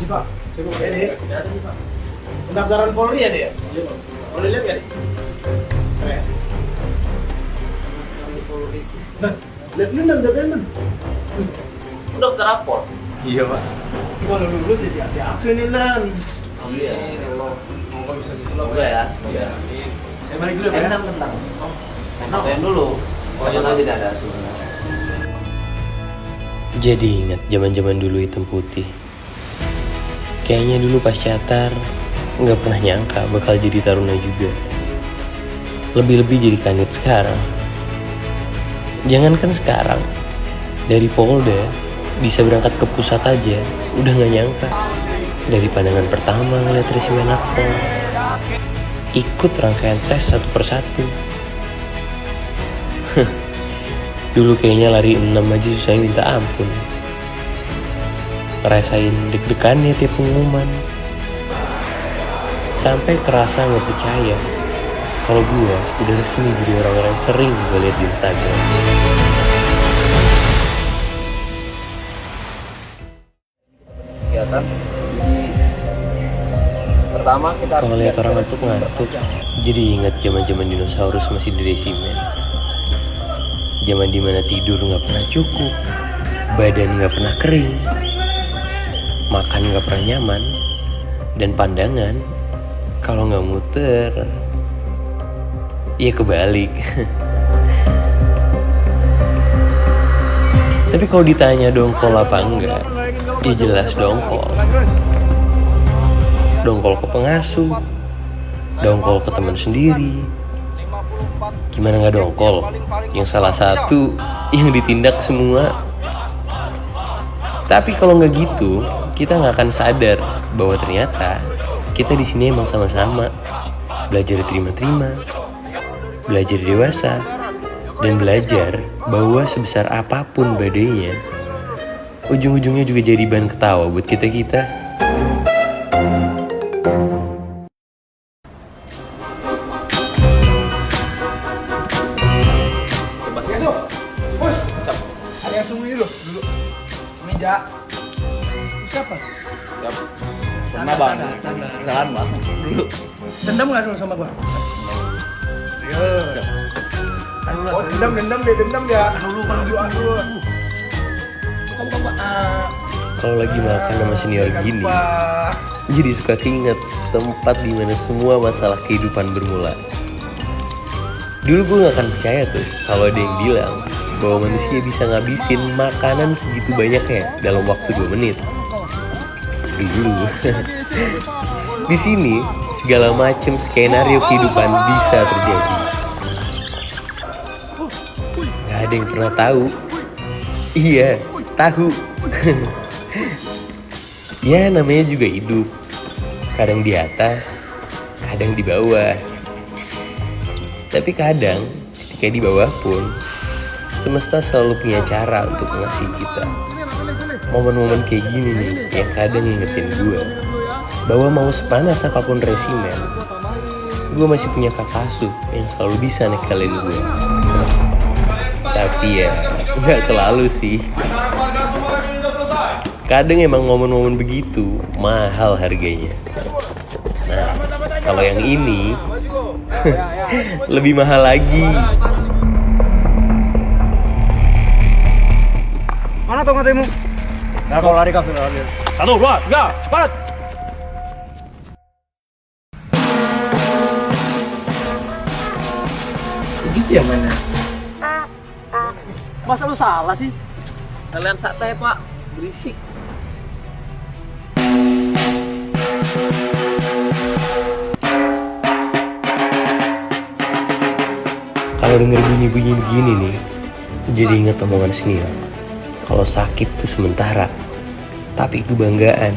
Pak. Ya, Dek. Pendaftaran Polri ya, Dek? Iya, Pak. Boleh lihat nggak, Dek? Keren. Polri. Nah, lihat dulu, lihat. Udah ke rapor. Iya, Pak. Gimana dulu sih di asuh ini, Lan? Amin. Semoga bisa Semoga ya. Semoga. Saya balik dulu, Pak. Tentang. Tentang dulu. Siapa tahu tidak ada asuhan. Jadi ingat zaman-zaman dulu hitam putih. Kayaknya dulu pas catar nggak pernah nyangka bakal jadi taruna juga. Lebih-lebih jadi kanit sekarang. Jangankan sekarang, dari Polda bisa berangkat ke pusat aja udah nggak nyangka. Dari pandangan pertama ngeliat resimen akpol, ikut rangkaian tes satu persatu. Dulu kayaknya lari 6 aja susah minta ampun. Ngerasain deg-degannya tiap pengumuman. Sampai kerasa gak percaya kalau gue udah resmi jadi orang-orang yang sering gue liat di Instagram. Kegiatan. Jadi pertama kita Kalau lihat orang ngantuk, jadi ingat zaman-zaman dinosaurus masih di resimen. Zaman dimana tidur gak pernah cukup, badan gak pernah kering, makan gak pernah nyaman, dan pandangan kalau gak muter, ya kebalik. Tapi kalau ditanya dongkol apa enggak, ya jelas dongkol. Dongkol ke pengasuh, dongkol ke teman sendiri. Gimana gak dongkol? Yang salah satu yang ditindak semua. Tapi kalau nggak gitu, kita nggak akan sadar bahwa ternyata kita di sini emang sama-sama belajar terima-terima, belajar dewasa, dan belajar bahwa sebesar apapun badainya, ujung-ujungnya juga jadi bahan ketawa buat kita-kita. Ada yang sembunyi dulu. Meja. Siapa? siap. Pernah bang. Kesalahan bang. Dulu. Dendam nggak sama gua? Iya. Oh, dendam ya. Dulu. Kalau lagi makan sama senior gini, jadi suka keinget tempat dimana semua masalah kehidupan bermula. Dulu gue gak akan percaya tuh kalau ada yang bilang bahwa manusia bisa ngabisin makanan segitu banyaknya dalam waktu 2 menit. Dulu. Di sini segala macam skenario kehidupan bisa terjadi. Gak ada yang pernah tahu. Iya, tahu. Ya namanya juga hidup. Kadang di atas, kadang di bawah. Tapi kadang ketika di bawah pun semesta selalu punya cara untuk ngasih kita momen-momen kayak gini nih yang kadang ngingetin gue bahwa mau sepanas apapun resimen, gue masih punya kakak asuh yang selalu bisa nekalin gue. Tapi ya nggak selalu sih. Kadang emang momen-momen begitu mahal harganya. Nah kalau yang ini lebih mahal lagi. Mana tongkatmu? Nah, kalau lari kau sudah lari. 1, 2, 3, cepat! Begitu ya mana? Masa lu salah sih? Kalian santai pak, berisik. Kalau denger bunyi-bunyi begini nih, jadi inget omongan senior. Kalau sakit tuh sementara, tapi kebanggaan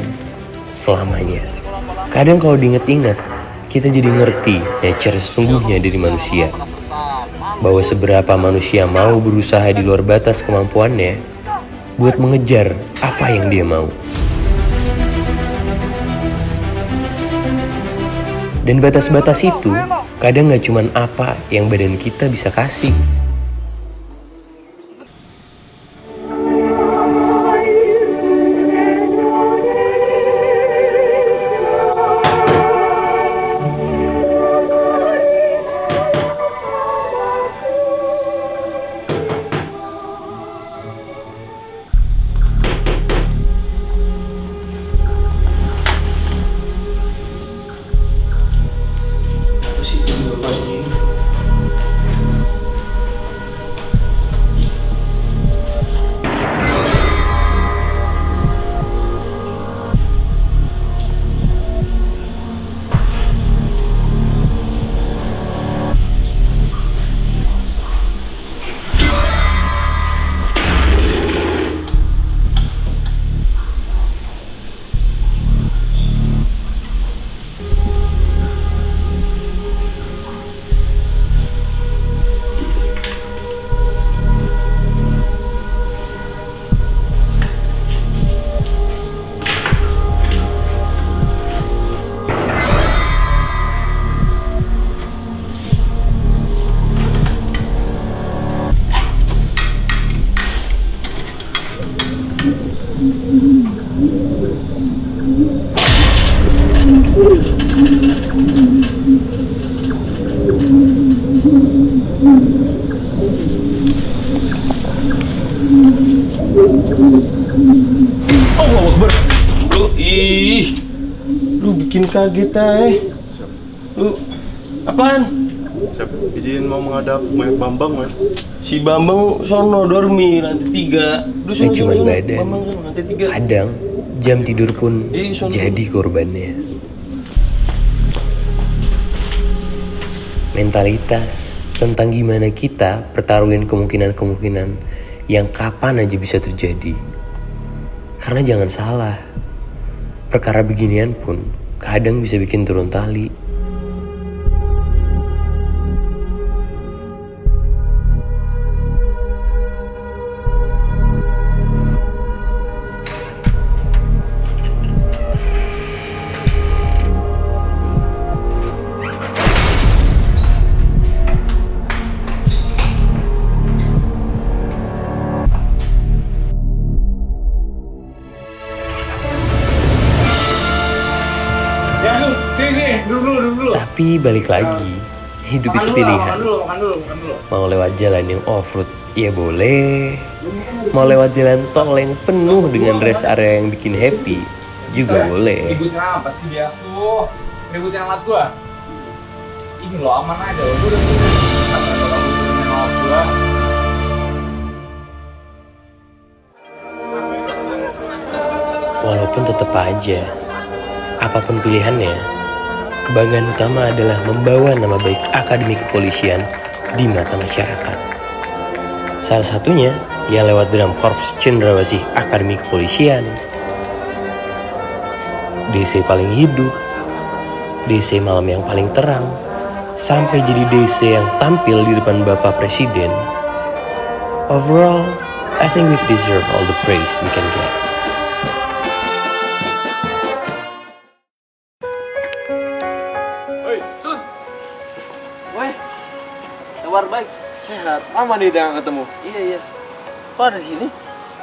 selamanya. Kadang kalau diinget-inget, kita jadi ngerti nature sesungguhnya dari manusia. Bahwa seberapa manusia mau berusaha di luar batas kemampuannya buat mengejar apa yang dia mau. Dan batas-batas itu kadang gak cuman apa yang badan kita bisa kasih. Allah Akbar. Lu bikin kaget Lu apaan? Siap, izin mau menghadap mayat Bambang, Mas. Si Bambang sono dormi lantai 3. Lu sono, Cuman sono, badan. Bambang sono lantai 3. Kadang jam tidur pun Sono. jadi korbannya. Mentalitas tentang gimana kita pertaruhin kemungkinan-kemungkinan yang kapan aja bisa terjadi. Karena jangan salah, perkara beginian pun kadang bisa bikin turun tali. Ya, Sun. Sini. Dulu. Tapi balik lagi, hidup itu pilihan. Makan dulu. Mau lewat jalan yang off-road, ya boleh. Mau lewat jalan tol yang penuh dengan rest area yang bikin happy, juga boleh. Ributnya apa sih dia? Ributnya alat gua. Ini lo aman aja lo. Gua udah sampai kalau ributnya alat gua. Walaupun tetap aja, apapun pilihannya, kebanggaan utama adalah membawa nama baik Akademi Kepolisian di mata masyarakat. Salah satunya, ya lewat Dram Korps Cendrawasih Akademi Kepolisian. DC paling hidup, DC malam yang paling terang, sampai jadi DC yang tampil di depan Bapak Presiden. Overall, I think we deserve all the praise we can get. Kabar baik. Sehat, lama nih kita ketemu. Iya. Kok ada di sini?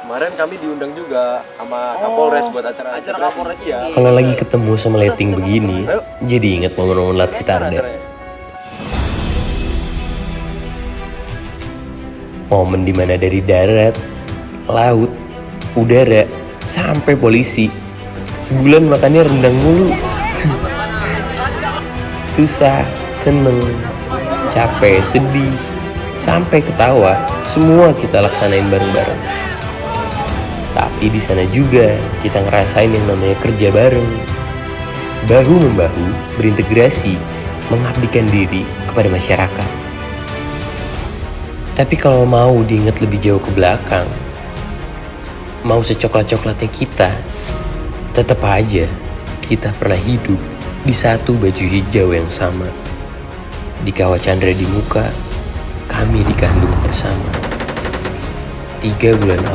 Kemarin kami diundang juga sama Kapolres buat acara Kapolres. Iya. Kalau lagi ketemu sama letting begini, jadi ingat momen-momen Latsitarda. Momen dimana dari darat, laut, udara, sampai polisi, sebulan makannya rendang mulu. Susah, seneng, capek, sedih, sampai ketawa, semua kita laksanain bareng-bareng. Tapi di sana juga kita ngerasain yang namanya kerja bareng, bahu-membahu, berintegrasi, mengabdikan diri kepada masyarakat. Tapi kalau mau diingat lebih jauh ke belakang, mau secoklat-coklatnya kita, tetap aja kita pernah hidup di satu baju hijau yang sama. Di kawah Chandra di muka, kami dikandung bersama. 3 bulan